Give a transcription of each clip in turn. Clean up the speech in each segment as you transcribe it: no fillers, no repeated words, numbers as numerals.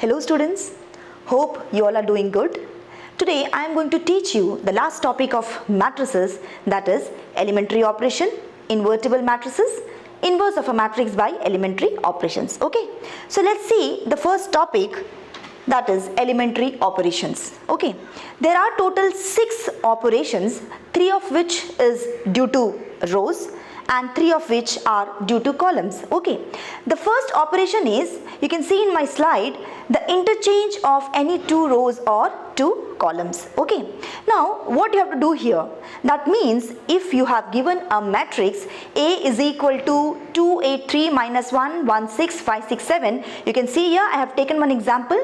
Hello students, hope you all are doing good. Today I am going to teach you the last topic of matrices, that is elementary operation, invertible matrices, inverse of a matrix by elementary operations. Okay, so let's see the first topic, that is elementary operations. Okay, there are total 6 operations, 3 of which is due to rows and 3 of which are due to columns. Okay, the first operation is, you can see in my slide, the interchange of any 2 rows or 2 columns. Okay, now what you have to do here, that means if you have given a matrix A is equal to 2, 8, 3, minus 1, 1, 6, 5, 6, 7, you can see here I have taken one example.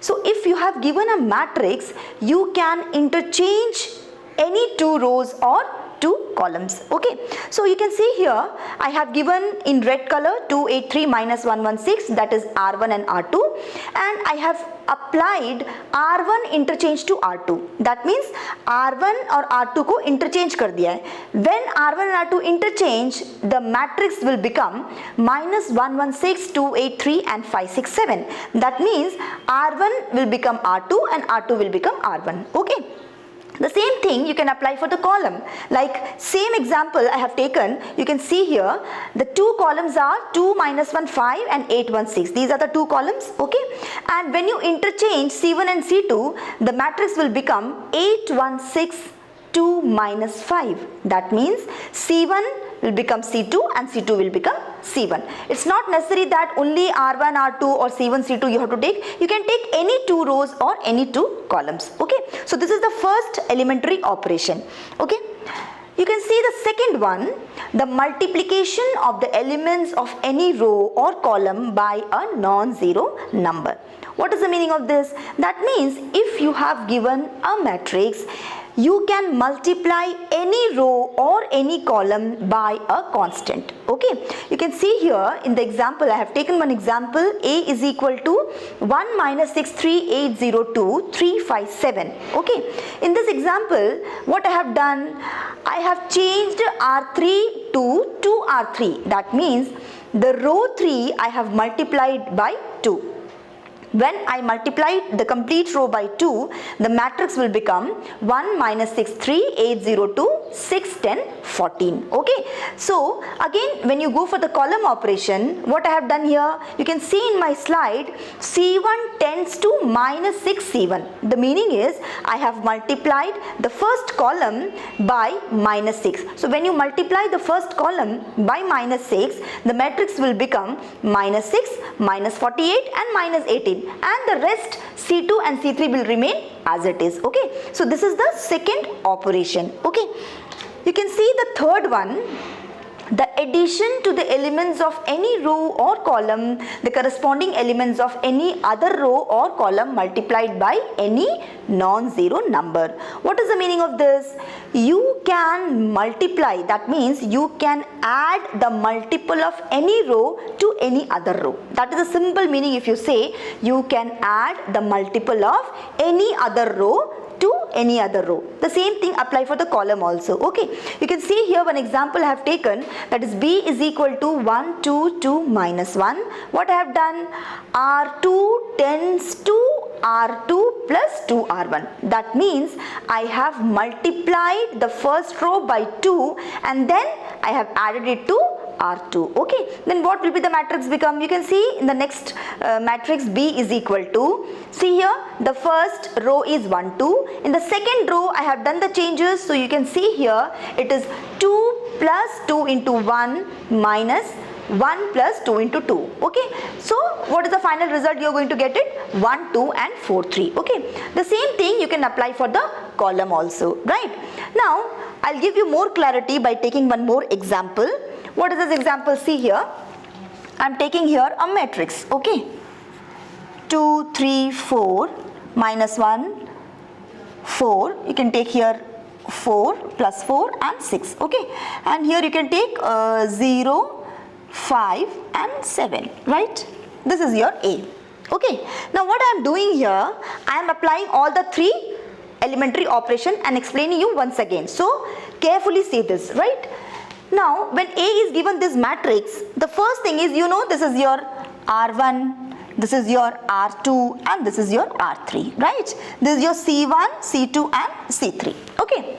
So if you have given a matrix, you can interchange any 2 rows or 2 columns. Okay, so you can see here I have given in red color 2, 8, 3, minus 1, 1, 6, that is R1 and R2, and I have applied R1 interchange to R2. That means R1 और R2 को interchange कर दिया है. When R1 and R2 interchange, the matrix will become minus 1, 1, 6, 2, 8, 3 and 5, 6, 7. That means R1 will become R2 and R2 will become R1. Okay. The same thing you can apply for the column. Like same example I have taken, you can see here the 2 columns are 2, minus 1, 5 and 8, 1, 6. These are the 2 columns. Okay, and when you interchange C1 and C2, the matrix will become 8, 1, 6, 2, minus 5. That means C1 will become C2 and C2 will become C1. It's not necessary that only R1, R2 or C1, C2 you have to take. You can take any 2 rows or any 2 columns. Okay, so this is the first elementary operation. Okay, you can see the second one, the multiplication of the elements of any row or column by a non-zero number. What is the meaning of this? That means if you have given a matrix, you can multiply any row or any column by a constant. Okay, you can see here in the example, I have taken one example, A is equal to 1 minus 6, 3, 8, 0, 2, 3, 5, 7. Okay, in this example, what I have done, I have changed R3 to 2R3. That means the row 3 I have multiplied by 2. When I multiply the complete row by 2, the matrix will become 1 minus 6, 3, 8, 0, 2, 6, 10, 14. Okay, so again when you go for the column operation, what I have done here, you can see in my slide, C1 tends to minus 6 C1. The meaning is I have multiplied the first column by minus 6. So when you multiply the first column by minus 6, the matrix will become minus 6, minus 48 and minus 18. And the rest C2 and C3 will remain as it is. Okay, so this is the second operation. Okay, you can see the third one, the addition to the elements of any row or column, the corresponding elements of any other row or column multiplied by any non-zero number. What is the meaning of this? You can multiply, that means you can add the multiple of any row to any other row. That is a simple meaning. If you say you can add the multiple of any other row to any other row. The same thing apply for the column also. Okay, you can see here one example I have taken, that is B is equal to 1, 2, 2, minus 1. What I have done, R2 tends to R2 plus 2R1. That means I have multiplied the first row by 2 and then I have added it to R2. Okay, then what will be the matrix become? You can see in the next matrix B is equal to, see here the first row is 1, 2. In the second row I have done the changes, so you can see here it is 2 plus 2 into 1 minus 1 plus 2 into 2. Okay, so what is the final result? You are going to get it 1, 2 and 4, 3. Okay, the same thing you can apply for the column also, right? Now I'll give you more clarity by taking one more example. What is this example? See here, I'm taking here a matrix. Okay, 2, 3, 4, minus 1, 4. You can take here 4 plus 4 and 6. Okay, and here you can take 0, 5 and 7, right? This is your A. Okay, now what I am doing here, I am applying all the 3 elementary operation and explaining you once again. So carefully see this, right? Now when A is given this matrix, the first thing is, you know, this is your R1, this is your R2 and this is your R3, right? This is your C1, C2 and C3. Okay.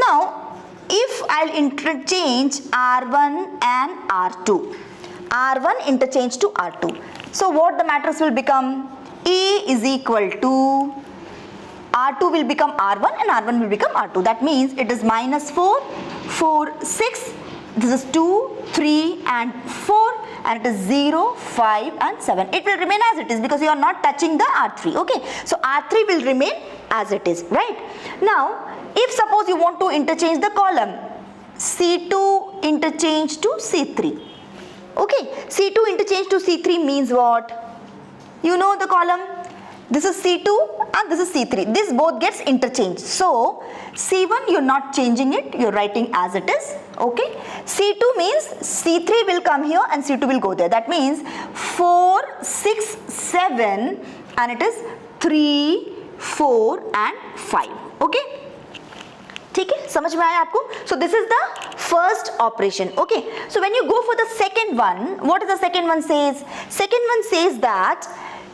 Now, if I'll interchange R1 and R2, R1 interchange to R2. So what the matrix will become? A is equal to R2 will become R1 and R1 will become R2. That means it is minus 4, 4, 6. This is 2, 3 and 4 and it is 0, 5 and 7. It will remain as it is because you are not touching the R3. Okay. So R3 will remain as it is, right? Now, if suppose you want to interchange the column, C2 interchange to C3. Okay. C2 interchange to C3 means what? You know the column. This is C2 and this is C3. This both gets interchanged. So, C1 you're not changing it. You're writing as it is. Okay. C2 means C3 will come here and C2 will go there. That means 4, 6, 7 and it is 3, 4 and 5. Okay. ठीक है, समझ में आया आपको? So this is the first operation. Okay. So when you go for the second one, what is the second one says? Second one says that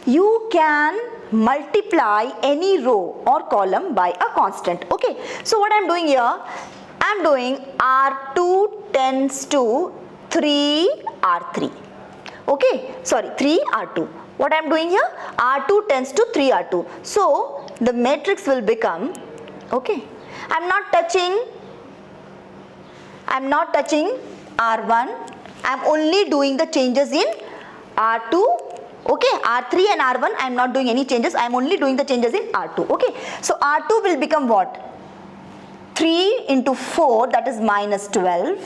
you can multiply any row or column by a constant. Okay. So what I am doing here? I am doing R2 tends to 3R3. Okay. Sorry, 3R2. What I am doing here? R2 tends to 3R2. So the matrix will become, okay, I am not touching R1. I am only doing the changes in R2. Okay, R3 and R1 I am not doing any changes. I am only doing the changes in R2. Okay, so R2 will become what? 3 into 4, that is minus 12.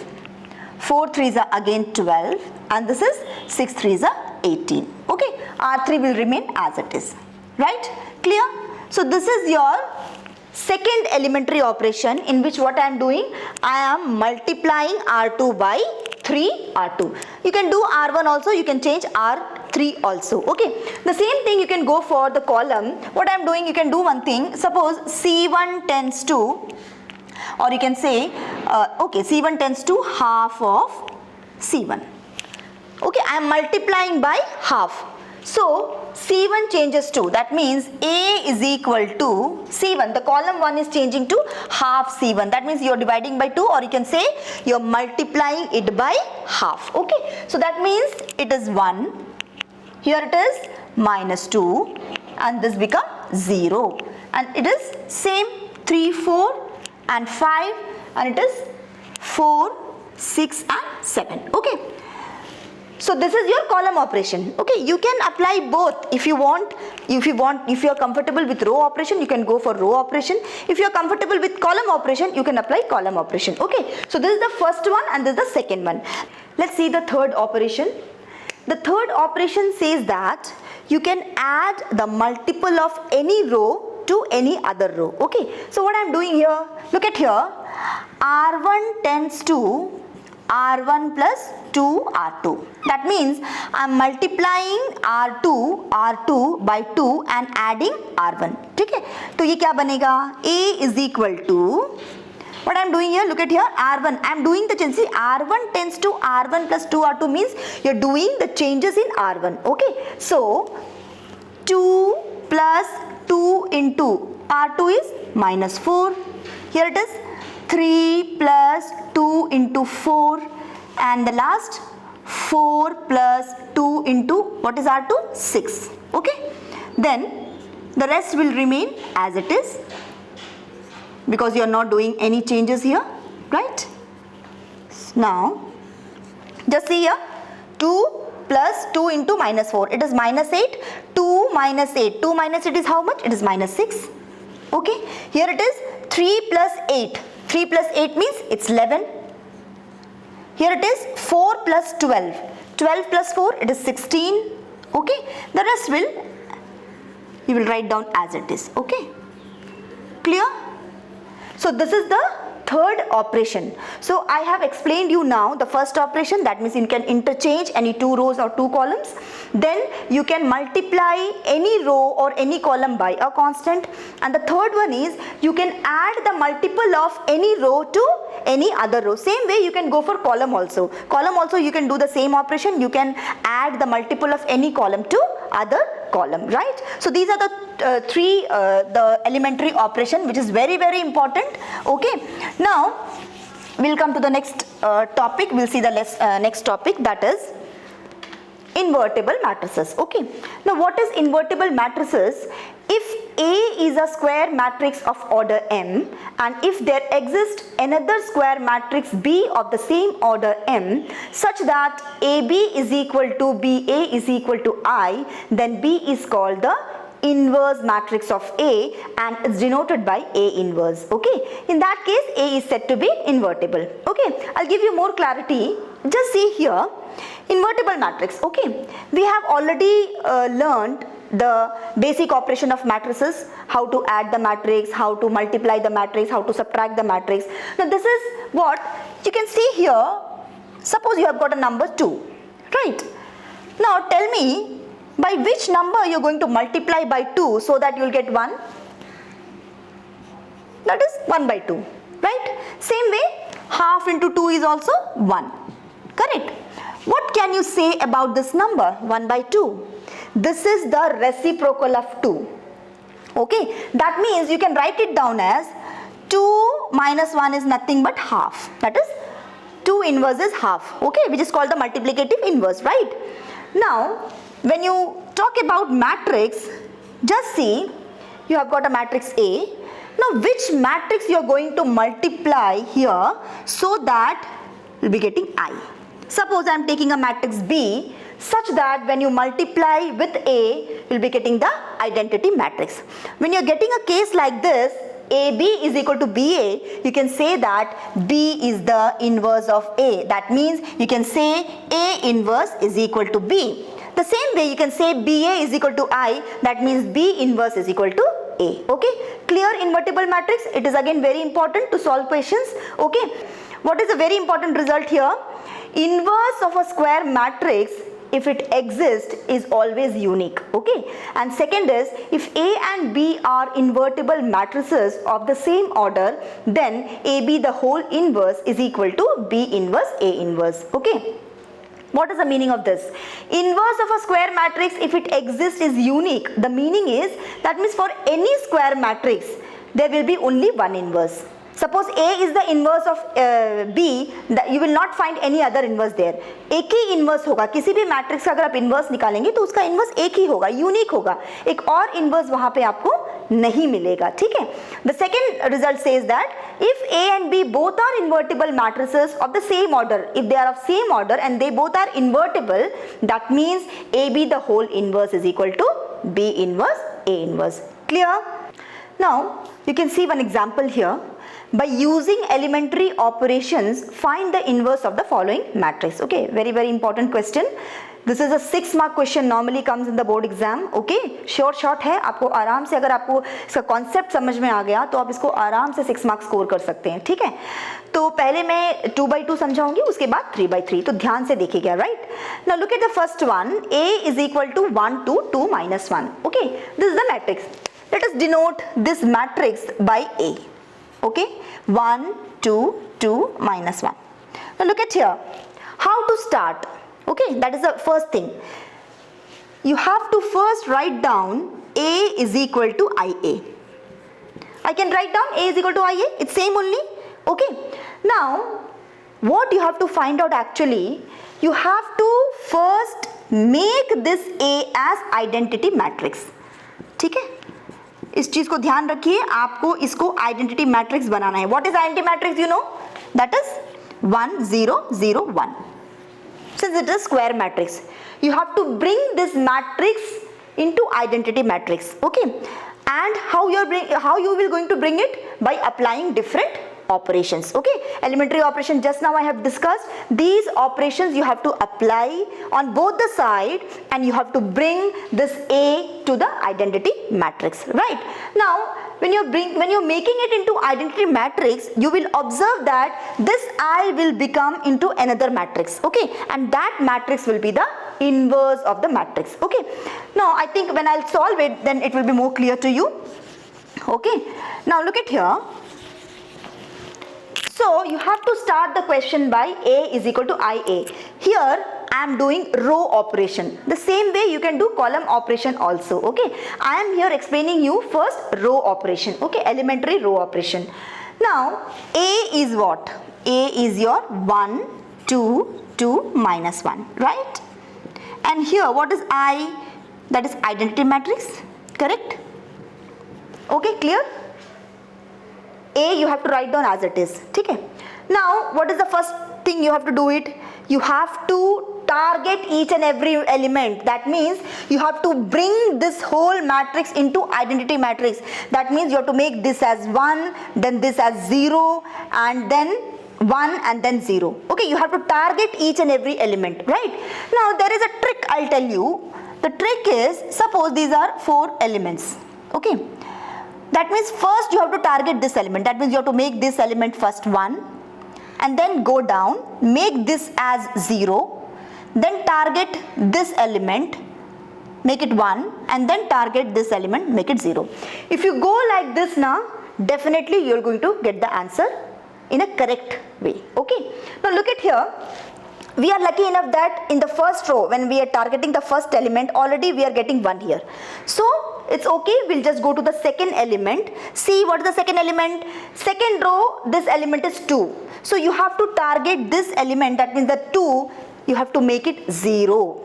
4 3s are again 12 and this is 6 3s are 18. Okay, R3 will remain as it is. Right? Clear? So this is your second elementary operation in which what I am doing? I am multiplying R2 by 3R2. You can do R1 also, you can change R3 also. Okay. The same thing you can go for the column. What I am doing, you can do one thing. Suppose C1 tends to, or you can say, okay, C1 tends to half of C1. Okay, I am multiplying by half. So, C1 changes to, that means A is equal to C1. The column 1 is changing to half C1. That means you are dividing by 2, or you can say you are multiplying it by half. Okay. So, that means it is 1. Here it is minus 2 and this becomes 0. And it is same 3, 4 and 5 and it is 4, 6 and 7. Okay. So this is your column operation. Okay, you can apply both if you want. If you are comfortable with row operation, you can go for row operation. If you are comfortable with column operation, you can apply column operation. Okay, so this is the first one and this is the second one. Let's see the third operation. The third operation says that you can add the multiple of any row to any other row. Okay, so what I am doing here, look at here, R1 tends to R1 plus 2R2. That means I am multiplying R2 by 2 and adding R1. Okay? So ये क्या बनेगा? A is equal to, what I am doing here, look at here, R1. I am doing the changes. R1 tends to R1 plus 2R2 means you are doing the changes in R1. Okay? So 2 plus 2 into R2 is minus 4. Here it is 3 plus 2 into 4 and the last 4 plus 2 into what is R2? 6. Okay. Then the rest will remain as it is because you are not doing any changes here, right? Now just see here, 2 plus 2 into minus 4, it is minus 8, 2 minus 8, 2 minus 8 is how much? It is minus 6. Okay. Here it is 3 plus 8. 3 plus 8 means it's 11. Here it is 4 plus 12. 12 plus 4, it is 16. Okay. The rest you will write down as it is. Okay. Clear? So this is the third operation. So I have explained you now the first operation, that means you can interchange any two rows or two columns. Then you can multiply any row or any column by a constant. And the third one is you can add the multiple of any row to any other row. Same way you can go for column also. Column also you can do the same operation. You can add the multiple of any column to other column, right? So these are the the elementary operation, which is very, very important. Okay, now we'll come to the next topic. We'll see the next topic, that is invertible matrices. Okay, now what is invertible matrices? If A is a square matrix of order M, and if there exists another square matrix B of the same order M, such that AB is equal to BA is equal to I, then B is called the inverse matrix of A and is denoted by A inverse. Okay, in that case A is said to be invertible. Okay, I'll give you more clarity. Just see here, invertible matrix. Okay, we have already learned the basic operation of matrices, how to add the matrix, how to multiply the matrix, how to subtract the matrix. Now this is what you can see here. Suppose you have got a number 2, right? Now tell me, by which number you are going to multiply by 2 so that you will get 1? That is 1 by 2, right? Same way, half into 2 is also 1, correct? What can you say about this number 1 by 2? This is the reciprocal of 2. Okay, that means you can write it down as 2 minus 1 is nothing but half. That is 2 inverse is half. Okay, which is called the multiplicative inverse, right? Now, when you talk about matrix, just see, you have got a matrix A. Now, which matrix you are going to multiply here so that you will be getting I? Suppose I am taking a matrix B, such that when you multiply with A, you will be getting the identity matrix. When you are getting a case like this, AB is equal to BA, you can say that B is the inverse of A. That means you can say A inverse is equal to B. The same way you can say BA is equal to I, that means B inverse is equal to A. Okay, clear invertible matrix? It is again very important to solve questions. Okay, what is a very important result here? Inverse of a square matrix, if it exists, is always unique. Okay, and second is, if A and B are invertible matrices of the same order, then AB the whole inverse is equal to B inverse A inverse. Okay, what is the meaning of this? Inverse of a square matrix, if it exists, is unique. The meaning is, that means for any square matrix there will be only one inverse. Suppose A is the inverse of B, you will not find any other inverse there. एक ही inverse होगा, किसी भी matrix का अगर आप inverse निकालेंगे तो उसका inverse एक ही होगा, यूनिक होगा, एक और inverse वहाँ पे आपको नहीं मिलेगा, ठीक है? The second result says that if A and B both are invertible matrices of the same order, if they are of same order and they both are invertible, that means AB the whole inverse is equal to B inverse A inverse. Clear? Now you can see one example here. By using elementary operations, find the inverse of the following matrix. Okay, very, very important question. This is a 6-mark question, normally comes in the board exam. Okay, short है, आपको आराम से, अगर आपको इसका concept समझ में आ गया तो आप इसको आराम से 6 marks score कर सकते हैं, ठीक है? तो पहले मैं 2 by 2 समझाऊंगी, उसके बाद 3 by 3, तो ध्यान से देखिएगा, right? Now look at the first one. A is equal to 1 to 2 minus 1. Okay, this is the matrix. Let us denote this matrix by A. Okay, 1, 2, 2, minus 1. Now look at here, how to start? Okay, that is the first thing. You have to first write down A is equal to IA. I can write down A is equal to IA, it's same only. Okay, now what you have to find out actually, you have to first make this A as identity matrix. ठीक है? इस चीज को ध्यान रखिए, आपको इसको identity matrix बनाना है. What is identity matrix? You know, that is 1 0 0 1. Since it is square matrix, you have to bring this matrix into identity matrix. Okay, and how you will going to bring it? By applying different operations. Okay, elementary operation just now I have discussed. These operations you have to apply on both the side and you have to bring this A to the identity matrix, right? Now when you're making it into identity matrix, you will observe that this I will become into another matrix. Okay, and that matrix will be the inverse of the matrix. Okay, now I think when I'll solve it, then it will be more clear to you. Okay, now look at here. So you have to start the question by A is equal to IA. Here I am doing row operation. The same way you can do column operation also. Okay, I am here explaining you first row operation. Okay, elementary row operation. Now A is what? A is your 1, 2, 2, minus 1, right? And here what is I? That is identity matrix, correct? Okay, clear? A you have to write down as it is. Okay. Now what is the first thing you have to do it? You have to target each and every element. That means you have to bring this whole matrix into identity matrix. That means you have to make this as 1, then this as 0, and then 1 and then 0. Okay, you have to target each and every element, right? Now there is a trick I'll tell you. The trick is, suppose these are 4 elements. Okay, that means first you have to target this element. That means you have to make this element first 1, and then go down, make this as 0, then target this element, make it 1, and then target this element, make it 0. If you go like this now, definitely you are going to get the answer in a correct way. Okay, now look at here. We are lucky enough that in the first row, when we are targeting the first element, already we are getting 1 here. So it's okay, we'll just go to the second element. See what is the second element? Second row, this element is 2. So you have to target this element, that means the 2, you have to make it 0.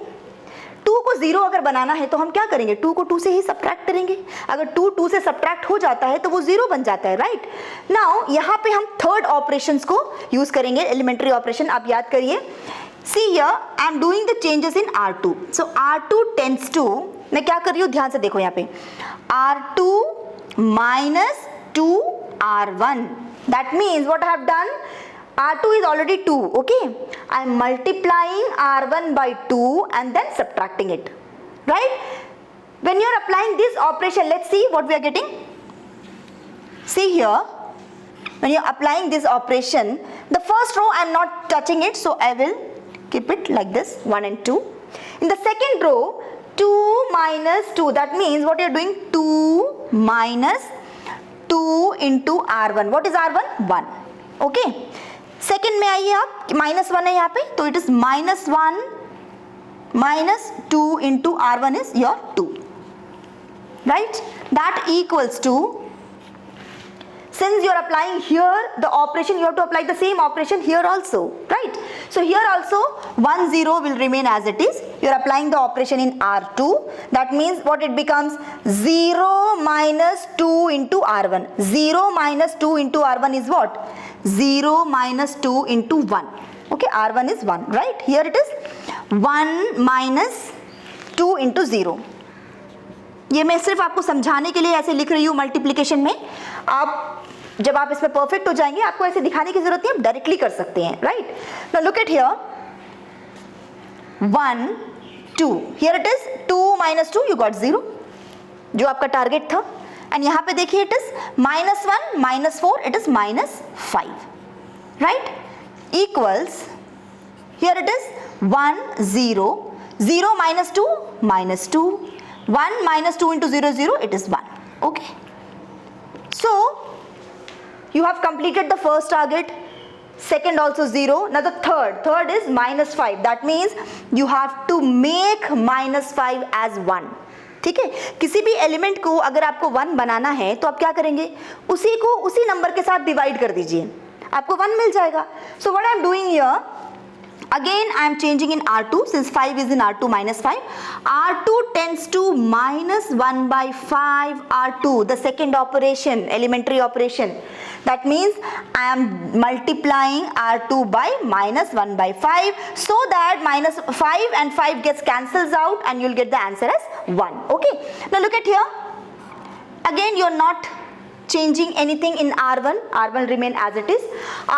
2 को 0 अगर बनाना है तो हम क्या करेंगे? 2 को 2 से ही subtract करेंगे. अगर 2 से सब्ट्रैक्ट हो जाता है तो वो 0 बन जाता है, राइट? नाउ यहाँ पे हम थर्ड ऑपरेशंस को यूज करेंगे, एलिमेंट्री ऑपरेशन. आप याद करिए. See here, I am doing the changes in R2. So R2 tends to, मैं क्या कर रही हूँ ध्यान से देखो यहाँ पे, R2 minus 2 R1. That means what I have done, R2 is already 2, okay? I am multiplying R1 by 2 and then subtracting it, right? When you are applying this operation, let's see what we are getting. See here, when you are applying this operation, the first row I am not touching it, so I will keep it like this, 1 and 2. In the second row, 2 minus 2, that means what you are doing, 2 minus 2 into R1. What is R1? 1. Okay. Second में आइए आप, minus 1 है यहाँ पे, तो it is minus 1 minus 2 into R1 is your 2, right? That equals to, since you are applying here the operation, you have to apply the same operation here also, right? So here also 1 0 will remain as it is. You are applying the operation in R2. That means what it becomes, 0 minus 2 into R1. 0 minus 2 into R1 is what? 0 minus 2 into 1. Okay, R1 is 1, right? Here it is 1 minus 2 into 0. ये मैं सिर्फ आपको समझाने के लिए ऐसे लिख रही हूँ मल्टीप्लिकेशन में. आप जब आप इसमें परफेक्ट हो जाएंगे, आपको ऐसे दिखाने की जरूरत नहीं, आप डायरेक्टली कर सकते हैं, right? Now look at here, 1 2, here it is 2 minus 2, you got 0, जो आपका टारगेट था. एंड यहाँ पे देखिए it is -1 -4, it is -5, right? Equals, here it is 1 0, 0 minus 2 -2, 1 minus 2 into 0 0, it is 1. Okay, so you have completed the first target, second also 0. Now the third is -5. That means you have to make -5 as 1. ठीक है, किसी भी element को अगर आपको 1 बनाना है तो आप क्या करेंगे, उसी को उसी नंबर के साथ डिवाइड कर दीजिए, आपको 1 मिल जाएगा. So what I am doing here, again I am changing in R2, since 5 is in R2 -5. R2 tends to -1 by 5 R2, the second operation, elementary operation. That means I am multiplying R2 by -1 by 5, so that -5 and 5 gets cancels out and you'll get the answer as 1. Okay, now look at here, again you're not changing anything in R1, R1 remain as it is.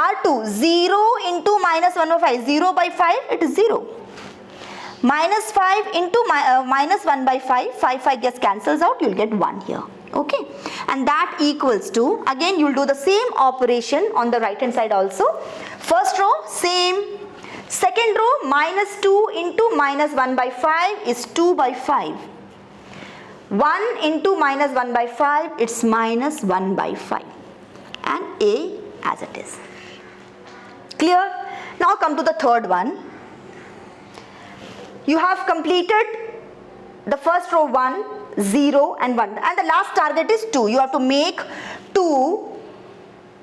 R2, 0 into -1 by 5, 0 by 5, it is 0. -5 into -1 by 5, 5 gets cancels out, you'll get 1 here. Okay, and that equals to, again you'll do the same operation on the right hand side also. First row same, second row -2 into -1 by 5 is 2 by 5. 1 into -1 by 5, it's -1 by 5, and A as it is. Clear? Now come to the third one. you have completed the first row 1, 0 and 1, and the last target is 2. You have to make 2,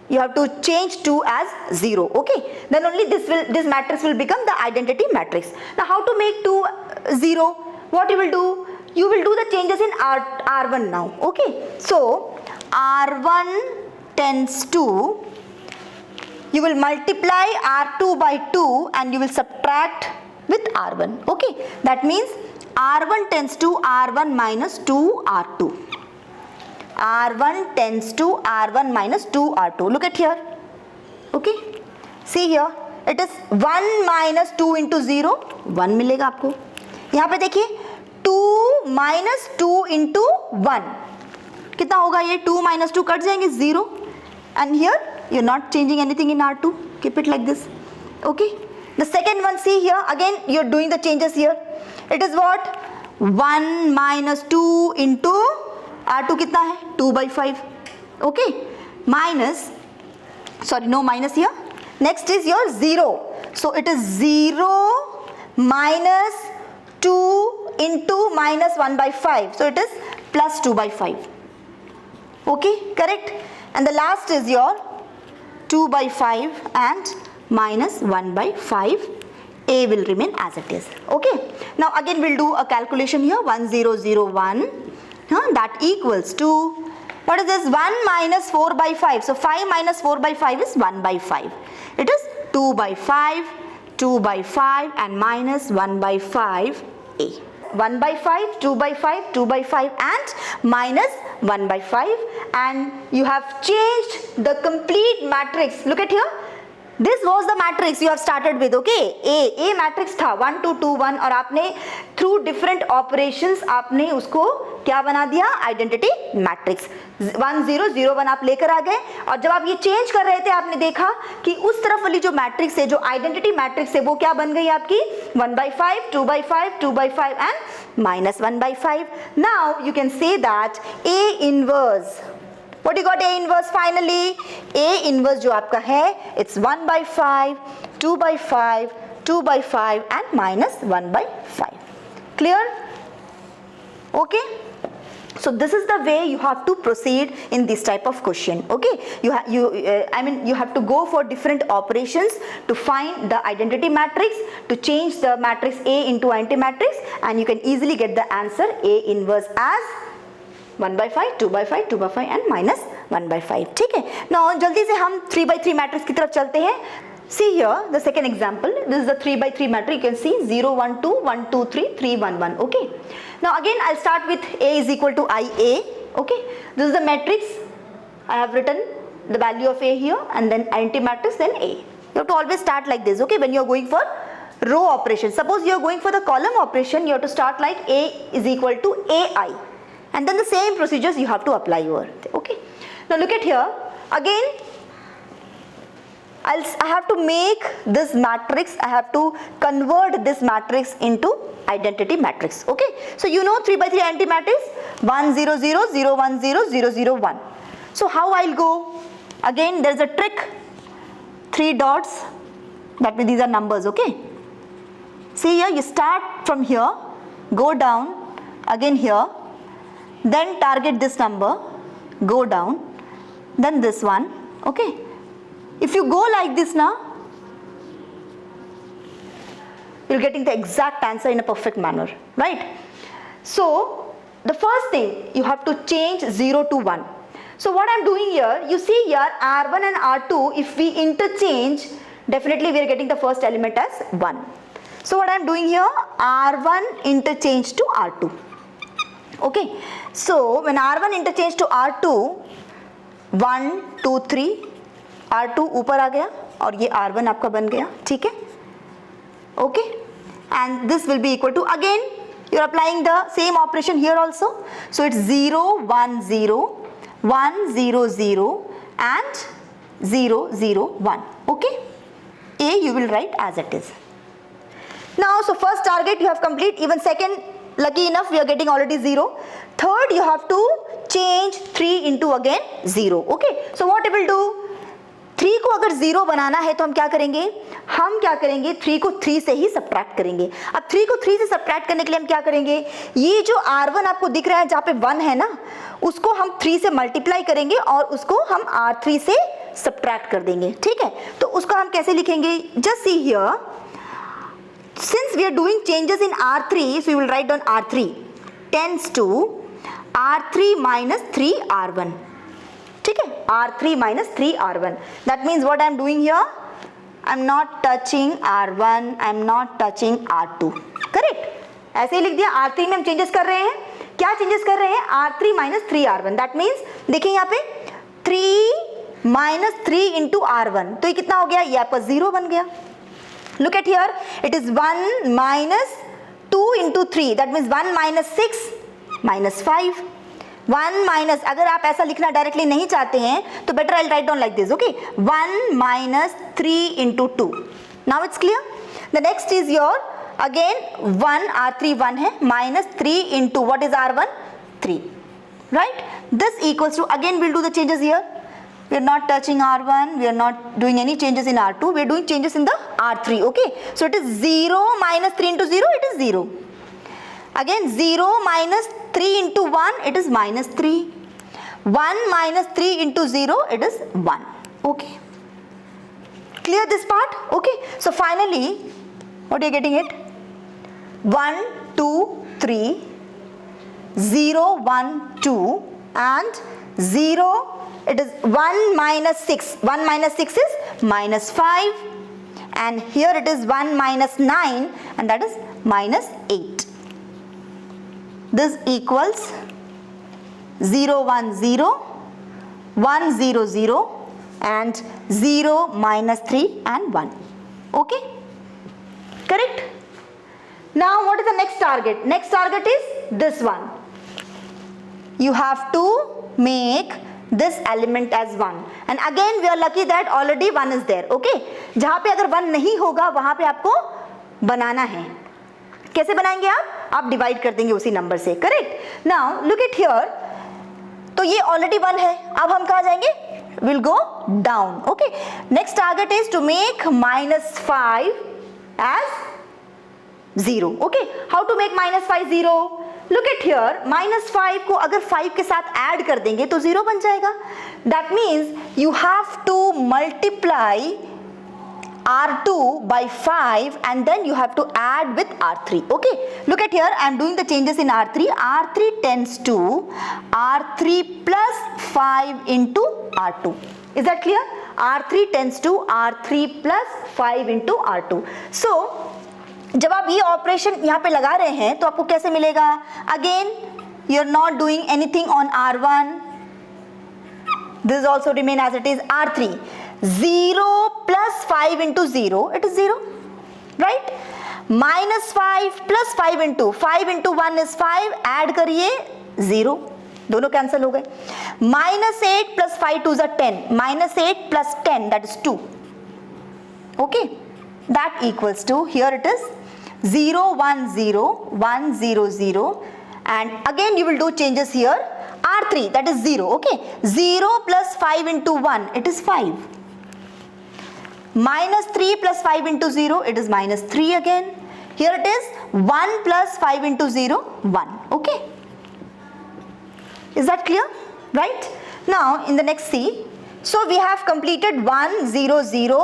you have to change 2 as 0. Okay, then only this matrix will become the identity matrix. Now how to make 2 0? What you will do? You will do the changes in R1 now. Okay, so R1 tends to, you will multiply R2 by 2 and you will subtract with R1. Okay, that means R1 tends to R1 minus 2 R2. R1 tends to R1 minus 2 R2. Look at here. Okay, see here, it is 1 minus 2 into 0, 1 मिलेगा आपको. यहाँ पे देखिए 2 minus 2 into 1 कितना होगा ये? 2 minus 2 cut जाएंगे 0. And here you're not changing anything in R2. Keep it like this. Okay. The second one, see here, again you're doing the changes here. It is what? 1 minus 2 into R2 कितना है? 2 by 5. Okay. Minus, sorry, no minus here. Next is your 0. So it is 0 minus 2 into minus 1 by 5. So it is plus 2 by 5. Okay, correct. And the last is your 2 by 5 and minus 1 by 5. A will remain as it is. Okay, now again we'll do a calculation here. 1001 that equals to, what is this? 1 minus 4 by 5. So 5 minus 4 by 5 is 1 by 5. It is 2 by 5, 2 by 5 and minus 1 by 5 A. 1 by 5, 2 by 5, 2 by 5 and minus 1 by 5, and you have changed the complete matrix. Look at here, this was the matrix you have started with. Okay, A matrix था 1 2 2 1 और आपने through different operations आपने उसको क्या बना दिया? Identity matrix. 1 0 0 1 आप लेकर आ गए, और जब आप ये चेंज कर रहे थे आपने देखा कि उस तरफ वाली जो मैट्रिक्स है, जो आइडेंटिटी मैट्रिक्स है, वो क्या बन गई आपकी? 1 by 5, 2 by 5, 2 by 5 and minus 1 by 5. Now you can say that A inverse, what you got? A inverse finally. A inverse जो आपका है, it's 1 by 5, 2 by 5, 2 by 5 and minus 1 by 5. Clear? Okay. So this is the way you have to proceed in this type of question. Okay, you have to go for different operations to find the identity matrix, to change the matrix A into identity matrix, and you can easily get the answer A inverse as 1 by 5, 2 by 5, 2 by 5 and minus 1 by 5. ठीक है. Now जल्दी से हम 3 by 3 matrix की तरफ चलते हैं. See here the second example. This is the 3 by 3 matrix. You can see 0 1 2 1 2 3 3 1 1. Okay. Now again I'll start with A is equal to IA. Okay. This is the matrix. I have written the value of A here and then identity matrix, then A. You have to always start like this. Okay. When you are going for row operation. Suppose you are going for the column operation, you have to start like A is equal to AI. And then the same procedures you have to apply over. Okay. Now look at here. Again I have to make this matrix, I have to convert this matrix into identity matrix. Okay. So you know 3 by 3 identity matrix, 1 0 0 0 1 0 0 0 1. So how I'll go? Again there is a trick. 3 dots, that means these are numbers. Okay. See here, you start from here, go down, again here, then target this number, go down, then this one. Okay. If you go like this now, you're getting the exact answer in a perfect manner, right? So the first thing, you have to change 0 to 1. So what I'm doing here, you see here R1 and R2, if we interchange, definitely we are getting the first element as 1. So what I'm doing here, R1 interchange to R2. Okay, so when R1 interchange to R2, 1 2 3, R2 ऊपर आ गया और ये R1 आपका बन गया. ठीक है. Okay, and this will be equal to, again you're applying the same operation here also. So it's 0 1 0 1 0 0 and 0 0 1. Okay, A you will write as it is. Now so first target you have complete, even second lucky enough we are getting already 0. Third you have to change 3 into again 0. Okay, so what we will do, 3 को अगर 0 बनाना है तो हम क्या करेंगे, हम क्या करेंगे, 3 को 3 से ही सब्ट्रैक्ट करेंगे। अब 3 को 3 से सब्ट्रैक्ट करने के लिए हम क्या करेंगे, ये जो R1 आपको दिख रहा है जहाँ पे 1 है ना, उसको हम 3 से मल्टीप्लाई करेंगे और उसको हम R3 से सब्ट्रैक्ट कर देंगे, ठीक है। तो उसको हम कैसे लिखेंगे, just see here, since we are doing changes in R3, so we will write down R3 tends to R3 minus 3R1, ठीक है, R3 minus 3R1. That means what I am doing here, I am not touching R1, I am not touching R2, correct? ऐसे ही लिख दिया। R3 में हम changes कर रहे हैं, क्या चेंजेस कर रहे हैं, R3 minus 3R1. That means देखिए यहाँ पे 3 minus 3 into R1, तो ये कितना हो गया, ये आपका 0 बन गया। Look at here, it is 1 minus 2 into 3, that means 1 minus 6 minus 5. 1 minus, अगर आप ऐसा लिखना डायरेक्टली नहीं चाहते हैं तो better I'll write down like this, okay? 1 minus 3 into 2. Now it's clear? The next is your, again 1, R3 1 है, minus 3 into what is R1? 3, right? This equals to, again we'll do the changes here. We are not touching R1, we are not doing any changes in R2, we are doing changes in the R3, okay? So it is 0 minus 3 into 0, it is 0. Again 0 minus 3 into 1, it is minus 3. 1 minus 3 into 0, it is 1, okay? Clear this part? Okay? So finally, what are you getting it? 1, 2, 3, 0, 1, 2 and 0, it is 1 minus 6. 1 minus 6 is minus 5 and here it is 1 minus 9 and that is minus 8. This equals 0, 1, 0, 1, 0, 0 and 0 minus 3 and 1. Okay? Correct? Now what is the next target? Next target is this one. You have to make this element as 1 and again we are lucky that already 1 is there, okay? जहाँ पे अगर 1 नहीं होगा वहाँ पे आपको बनाना है। कैसे बनाएंगे आप डिवाइड कर देंगे उसी नंबर से, correct? Now look at here, तो ये ऑलरेडी 1 है, अब हम कहाँ जाएंगे, will go down, okay? Next target is to make -5 as 0, okay? How to make -5 0? Look at here, -5 को अगर 5 के साथ ऐड कर देंगे तो 0 बन जाएगा। That means you have to multiply R2 by 5 and then you have to add with R3, okay? Look at here, I am doing the changes in R3. R3 tends to R3 plus 5 into R2. Is that clear? R3 tends to R3 plus 5 into R2. So, जब आप ये operation यहाँ पे लगा रहे हैं तो आपको कैसे मिलेगा? Again, you are not doing anything on R1. This also remain as it is. R3. 0 plus 5 into 0, it is 0, right? -5 plus 5 into 1 is 5, add करिए 0, दोनों कैंसिल हो गए। -8 plus 5 2s are 10, -8 plus 10 that is 2, okay? That equals to, here it is 0 1 0 1 0 0 and again you will do changes here. R3 that is 0, okay? 0 plus 5 into 1, it is 5. -3 plus 5 into 0, it is -3 again. Here it is 1 plus 5 into 0, 1, okay? Is that clear? Right? Now in the next C, so we have completed 1 0 0,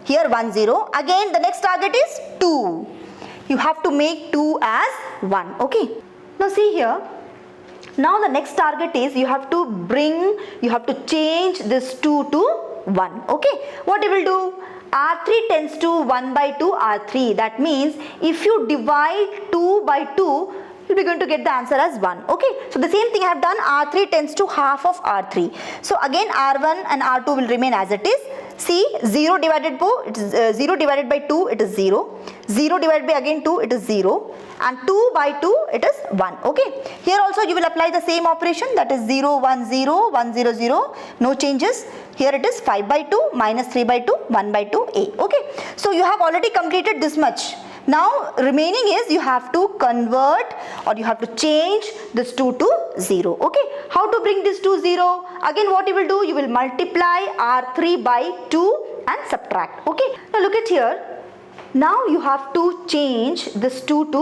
here 1 0, again the next target is 2. You have to make 2 as 1, okay? Now see here, now the next target is you have to change this 2 to 1, okay? What you will do? R3 tends to 1 by 2 R3. That means if you divide 2 by 2, you'll be going to get the answer as 1, okay? So the same thing I have done, R3 tends to half of R3. So again R1 and R2 will remain as it is. See, 0 divided by 2, it is 0. 0 divided by again 2, it is 0. And 2 by 2, it is 1, okay? Here also you will apply the same operation, that is 0 1 0 1 0 0, no changes. Here it is 5 by 2 minus 3 by 2 1 by 2 a, okay? So you have already completed this much. Now remaining is you have to convert or you have to change this 2 to 0, okay? How to bring this to 0? Again what you will do, you will multiply R3 by 2 and subtract. Okay, now look at here. Now you have to change this 2 to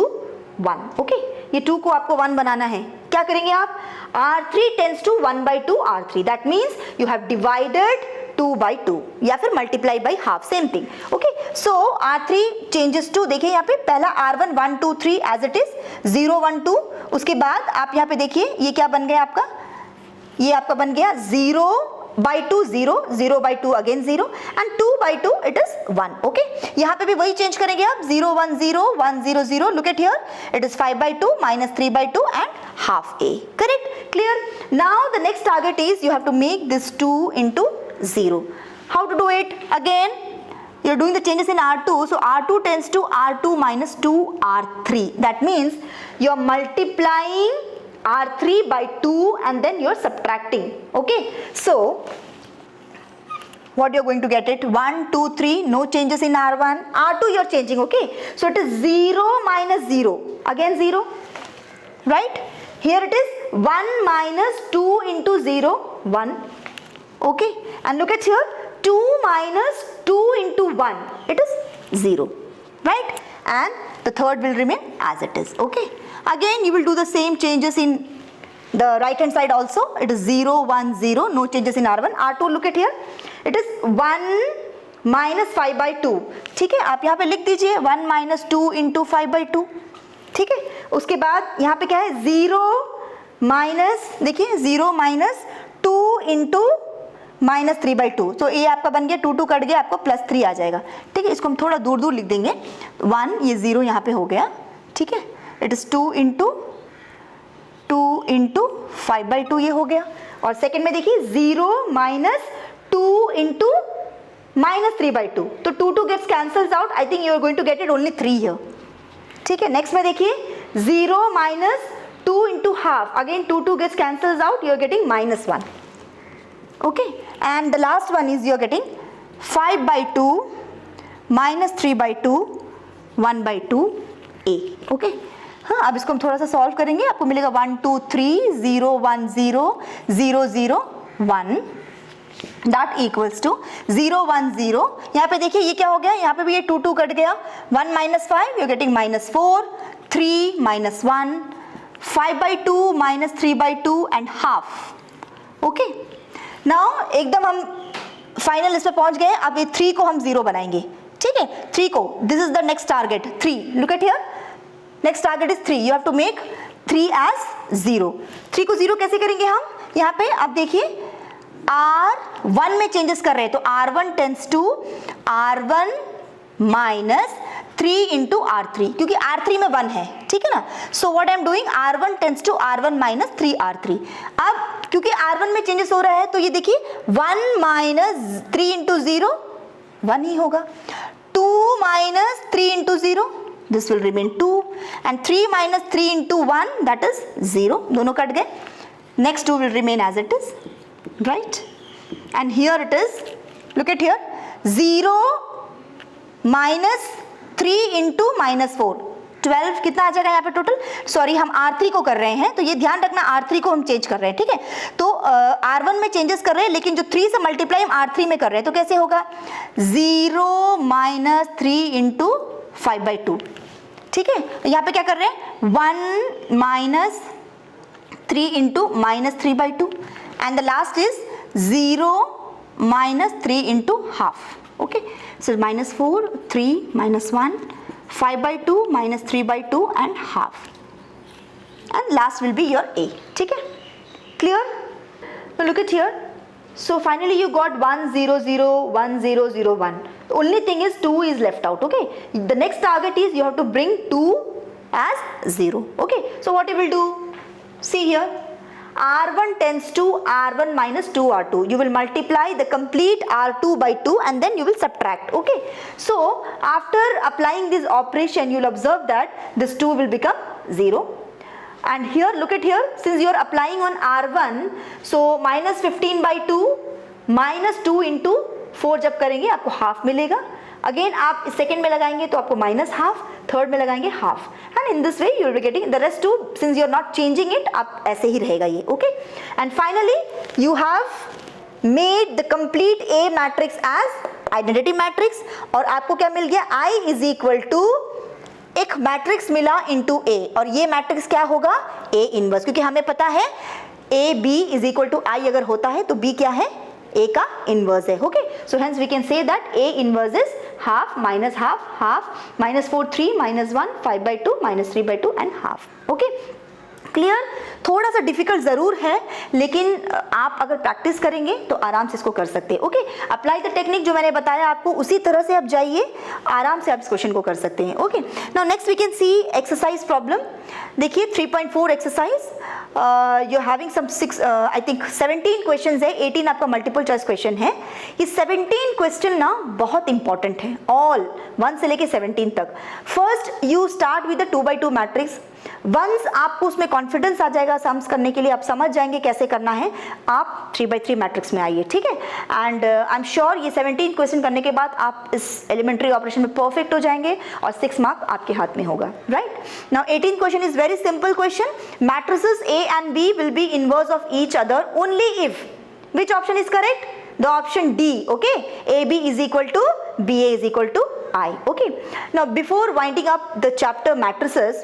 1. Okay, ये 2 को आपको 1 बनाना है. क्या करेंगे आप? R3 tends to 1 by 2 R3. That means you have divided 2 by 2 या फिर multiply by half, same thing. Okay, so R3 changes to, देखिए यहाँ पे पहला R1 1 2 3 as it is 0 1 2. उसके बाद आप यहाँ पे देखिए ये क्या बन गया आपका, ये आपका बन गया 0 by 2 0, 0 by 2 again 0 and 2 by 2 it is 1. Okay, यहाँ पे भी वही चेंज करेंगे आप, 0 1 0 1 0 0. Look at here, it is 5 by 2 minus 3 by 2 and half a. Correct? Clear? Now the next target is you have to make this 2 into 0. How to do it? Again you're doing the changes in R2, so R2 tends to R2 minus 2 R3. That means you're multiplying R3 by 2 and then you're subtracting. Okay, so what you're going to get it, 1 2 3, no changes in R1. R2 you're changing. Okay, so it is 0 minus 0, again 0, right? Here it is 1 minus 2 into 0, 1. Okay, and look at here, 2 minus 2 into 1, it is 0, right? And the third will remain as it is. Okay, again you will do the same changes in the right hand side also. It is 0 1 0, no changes in R1. R2 look at here, it is 1 minus 5 by 2. ठीक है, आप यहाँ पे लिख दीजिए 1 minus 2 into 5 by 2. ठीक है, उसके बाद यहाँ पे क्या है, 0 माइनस, देखिए 0 माइनस 2 into माइनस 3 by 2. तो ये आपका बन गया 2 2 कट गया, आपको प्लस 3 आ जाएगा. ठीक है, इसको हम थोड़ा दूर दूर लिख देंगे. 1, ये 0 यहाँ पे हो गया. ठीक है, इट इज 2 into 5 by 2 ये हो गया. और सेकंड में देखिए 0 माइनस 2 into माइनस 3 by 2. तो 2 2 gets cancels out. I think you are going to get it only 3 here. ठीक है, नेक्स्ट में देखिए 0 minus 2 into half. Again 2 2 gets cancels out. You are getting minus 1. Okay, and the last one is you are getting 5 by 2 minus 3 by 2 1 by 2 a. Okay, हाँ, अब इसको हम थोड़ा सा सॉल्व करेंगे. आपको मिलेगा 1 2 3 0 1 0 0 0 1. That equals to 0 1 0. यहाँ पे देखिए ये क्या हो गया, यहाँ पे भी ये 2 2 कट गया. 1 minus 5 you're getting minus 4, 3 minus 1, 5 by 2 minus 3 by 2 and half. Okay, now एकदम हम फाइनल इस पे पहुंच गए. अब ये 3 को हम 0 बनाएंगे. ठीक है, 3 को, this is the next target 3. Look at here, next target is 3. You have to make 3 as 0. 3 को 0 कैसे करेंगे हम, यहाँ पे आप देखिए R1 में चेंजेस कर रहे हैं, तो R1 tends to R1 minus 3 into R3, क्योंकि R3 में 1 है. ठीक है ना, so what I am doing, R1 tends to R1 minus 3 R3. अब क्योंकि R1 में चेंजेस हो रहा है, तो ये देखिए 1 माइनस 3 इंटू 0 1 ही होगा. 2 minus 3 into 0, this will remain 2, and 3 minus 3 into 1, that is 0. दोनों कट गए. Next 2 will remain as it is, right? And here it is, look at here, 0 minus 3 into minus 4, 12 कितना आ जाएगा यहाँ पे टोटल. सॉरी, हम R3 को कर रहे हैं, तो ये ध्यान रखना R3 को हम चेंज कर रहे हैं. ठीक है, तो R1 में चेंजेस कर रहे हैं, लेकिन जो 3 से मल्टीप्लाई हम R3 में कर रहे हैं, तो कैसे होगा, 0 माइनस 3 इंटू 5 by 2. ठीक है, यहाँ पे क्या कर रहे हैं, 1 minus 3 into minus 3 by 2. And the last is 0 minus 3 into half. Okay, so minus 4, 3 minus 1, 5 by 2 minus 3 by 2 and half. And last will be your A. ठीक है, clear? Now look at here. So finally you got 1 0 0 1 0 0 1. The only thing is 2 is left out. Okay, the next target is you have to bring 2 as 0. Okay, so what you will do? See here. R1 tends to R1 minus 2 R2. You will multiply the complete R2 by 2 and then you will subtract. Okay, so after applying this operation, you will observe that this 2 will become 0. And here, look at here, since you are applying on R1, so minus 15 by 2 minus 2 into 4 जब करेंगे आपको half मिलेगा. Again आप second में लगाएंगे तो आपको minus half, third में लगाएंगे half, and in this way you will be getting the rest too. Since you are not changing it, आप ऐसे ही रहेगा ये. Okay, and finally you have made the complete A matrix as identity matrix, और आपको क्या मिल गया, I इज इक्वल टू एक मैट्रिक्स मिला इनटू A, और ये मैट्रिक्स क्या होगा, A इनवर्स, क्योंकि हमें पता है AB is equal to I अगर होता है तो B क्या है, A का इनवर्स है. Okay, so hence we can say that A inverse is half minus half, half minus 4 3 minus 1 5/2 minus 3/2 and half. Okay, clear. थोड़ा सा डिफिकल्ट जरूर है, लेकिन आप अगर प्रैक्टिस करेंगे तो आराम से इसको कर सकते हैं. ओके, अप्लाई द टेक्निक जो मैंने बताया आपको, उसी तरह से आप जाइए, आराम से आप इस क्वेश्चन को कर सकते हैं. Okay, now next we can see exercise problem. देखिए 3.4 exercise, you are having some 6 I think 17 questions है, 18 आपका मल्टीपल चॉइस क्वेश्चन है. ये 17 क्वेश्चन ना बहुत इंपॉर्टेंट है, ऑल 1 से लेके 17 तक. First you start with the 2x2 matrix. Once आपको उसमें कॉन्फिडेंस आ जाएगा सम्स करने के लिए, आप समझ जाएंगे कैसे करना है, आप 3x3 मैट्रिक्स में आइए. ठीक है, एंड आई एम श्योर ये 17 क्वेश्चन करने के बाद आप इस एलिमेंट्री ऑपरेशन में परफेक्ट हो जाएंगे और 6 मार्क आपके हाथ में होगा. Right, now 18 question is very simple question. Matrices A and B will be inverse of each other only if, which option is correct? The option D. Okay, AB is equal to BA is equal to I. Okay, now before winding up the chapter matrices,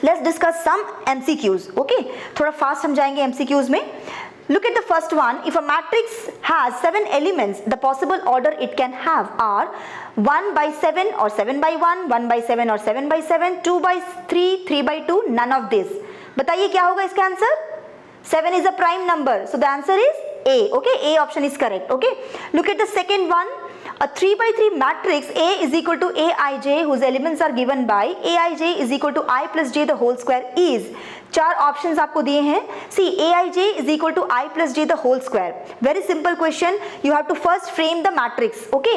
let's discuss some MCQs. Okay, थोड़ा fast हम जाएंगे MCQs में. Look at the first one. If a matrix has 7 elements, the possible order it can have are 1/7 or 7/1, 1/7 or 7/7, 2/3, 3/2, none of this. बताइए क्या होगा इसका answer? 7 is a prime number, so the answer is A. Okay, A option is correct. Okay, look at the second one. A 3x3 matrix A is equal to Aij whose elements are given by Aij is equal to I plus j the whole square is. 4 options आपको दिए हैं. See, Aij is equal to I plus j the whole square. Very simple question. You have to first frame the matrix. Okay.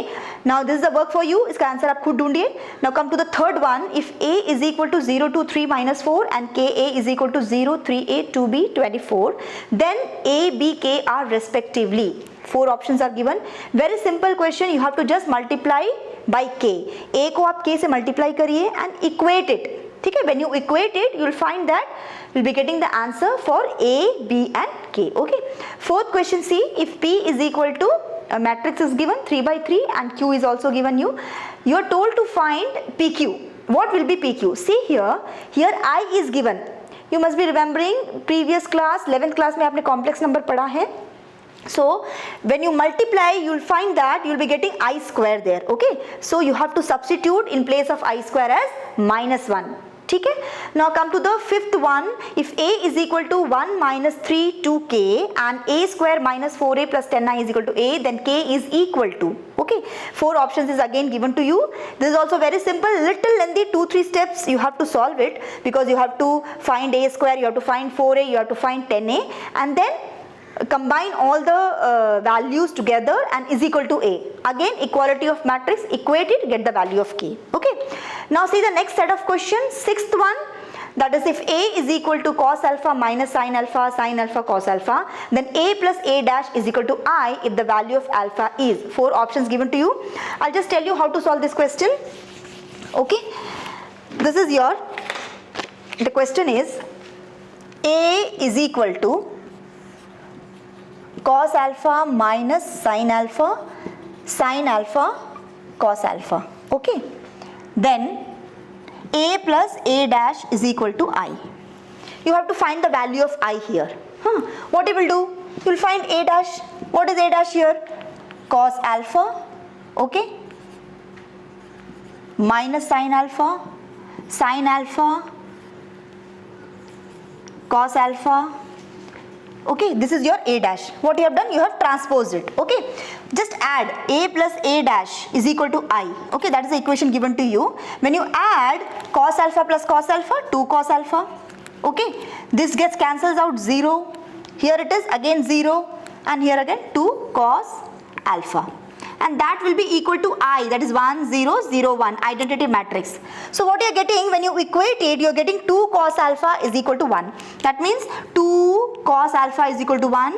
Now this is the work for you. इसका answer आप खुद ढूंढिए. Now come to the third one. If A is equal to 0 to 3 minus 4 and Ka is equal to 0, 3a, 2b, 24, then A, B, K are respectively. 4 options are given. Very simple question. You have to just multiply by K. A को आप K से multiply करिए and equate it. ठीक है, when you equate it, you will find that you'll be getting the answer for A, B and K. Okay. Fourth question, see, if P is equal to a matrix is given 3x3 and Q is also given you. You are told to find PQ. What will be PQ? See here I is given. You must be remembering previous class 11th class में आपने complex number पढ़ा है. So when you multiply, you will find that you will be getting I square there. Okay, so you have to substitute in place of I square as -1. ठीक है, now come to the fifth one. If A is equal to 1 minus 3 2k and A square minus 4a plus 10i is equal to A, then K is equal to. Okay, 4 options is again given to you. This is also very simple, little lengthy, 2-3 steps you have to solve it, because you have to find A square, you have to find 4a, you have to find 10a, and then combine all the values together and is equal to A. Again, equality of matrix, equate it, get the value of K. Okay, now see the next set of questions. Sixth one, that is if A is equal to cos alpha minus sin alpha cos alpha, then A plus A dash is equal to I if the value of alpha is. 4 options given to you. I'll just tell you how to solve this question. Okay, this is the question is A is equal to cos alpha minus sin alpha cos alpha. Okay, then A plus A dash is equal to I. You have to find the value of I here. What you will do? You will find A dash. What is A dash here? Cos alpha. Okay, minus sin alpha cos alpha. Okay, this is your A dash. What you have done? You have transposed it. Okay, just add A plus A dash is equal to I. Okay, that is the equation given to you. When you add cos alpha plus cos alpha, 2 cos alpha. Okay, this gets cancels out 0. Here it is again 0, and here again 2 cos alpha, and that will be equal to I, that is 1 0 0 1, identity matrix. So what you are getting when you equate it, you are getting 2 cos alpha is equal to 1. That means 2 cos alpha is equal to 1,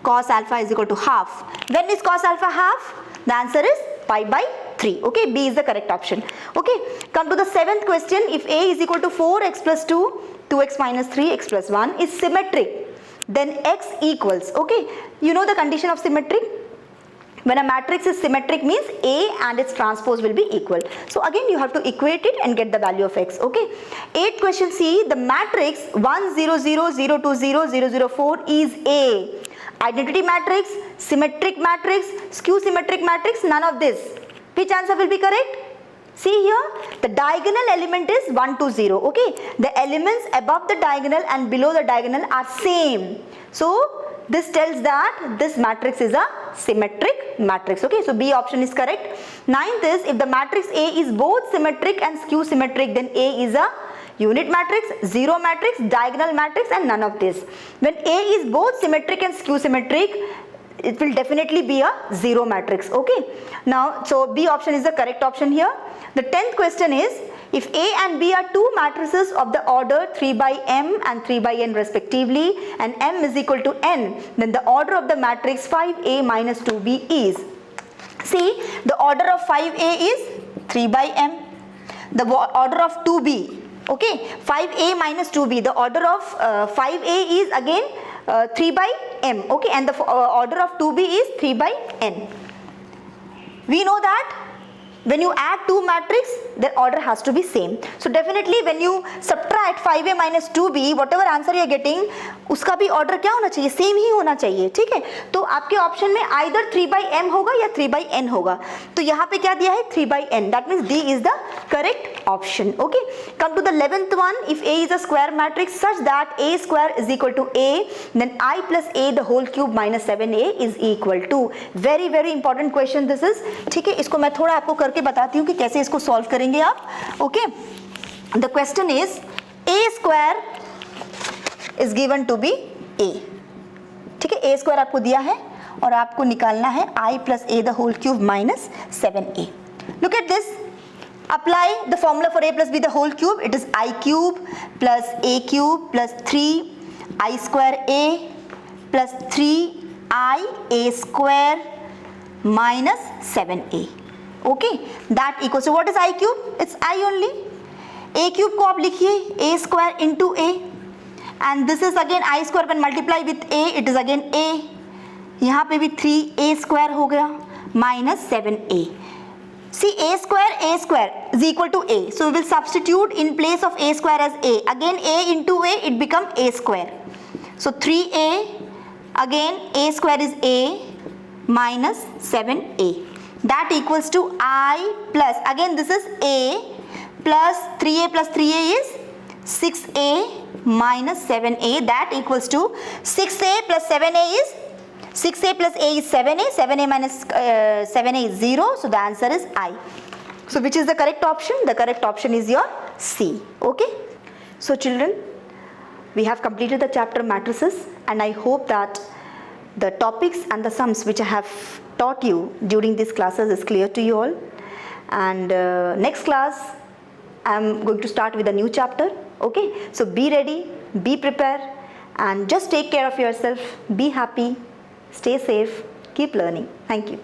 cos alpha is equal to half. When is cos alpha half? The answer is pi/3. Okay, B is the correct option. Okay, come to the 7th question. If A is equal to 4x plus 2, 2x minus 3x plus 1 is symmetric, then x equals, okay, you know the condition of symmetry. When a matrix is symmetric means A and its transpose will be equal. So again you have to equate it and get the value of x. Okay. 8th question, see, the matrix 1 0 0 0 2 0 0 0 4 is a identity matrix, symmetric matrix, skew symmetric matrix, none of this. Which answer will be correct? See here, the diagonal element is 1 to 0. Okay, the elements above the diagonal and below the diagonal are same. So this tells that this matrix is a symmetric matrix. Okay, so B option is correct. 9th is, if the matrix A is both symmetric and skew symmetric, then A is a unit matrix, zero matrix, diagonal matrix, and none of this. When A is both symmetric and skew symmetric, it will definitely be a zero matrix. Okay, now so B option is the correct option here. The 10th question is, if A and B are two matrices of the order 3 by m and 3 by n respectively, and m is equal to n, then the order of the matrix 5A minus 2B is. See, the order of 5A is 3 by m, the order of 2B, okay, 5A minus 2B, the order of 5A is again 3 by m, okay, and the order of 2B is 3 by n. We know that when you add two matrix, their order has to be same. So definitely when you subtract 5A minus 2B, whatever answer you are getting, उसका भी order क्या होना चाहिए? Same ही होना चाहिए, ठीक है? तो आपके option में either 3 by m होगा या 3 by n होगा. तो यहाँ पे क्या दिया है? 3 by n. That means D is the correct option. Okay. Come to the 11th one. If A is a square matrix such that A square is equal to A, then I plus A the whole cube minus 7A is equal to. Very very important question this is. ठीक है, इसको मैं थोड़ा आपको करके बताती हूँ कि कैसे इसको सॉल्व करेंगे आप. Okay, the question is a square is given to be a. ठीक है, ए स्क्वायर आपको दिया है और आपको निकालना है I plus a the whole cube minus 7a. Look at this. Apply the formula for a plus b the whole cube. It is I cube plus a cube plus 3 I square a plus 3 I a square minus 7a. Okay, that equals to what is I cube? It's I only. A cube को आप लिखिए a square into a, and this is again I square when multiply with a, it is again a. यहाँ पे भी 3a square हो गया minus 7a. See, a square is equal to a. So we will substitute in place of a square as a. Again a into a, it become a square. So 3a, again a square is a minus 7a. That equals to I plus, again this is a plus 3a plus 3a is 6a minus 7a. That equals to 6a plus 7a is 6a plus a is 7a, 7a minus 7a is 0, so the answer is I. So which is the correct option? The correct option is your C. Okay. So children, we have completed the chapter matrices, and I hope that the topics and the sums which I have taught you during these classes is clear to you all. And next class I am going to start with a new chapter. Okay. So be ready, be prepared, and just take care of yourself, be happy, stay safe, keep learning. Thank you.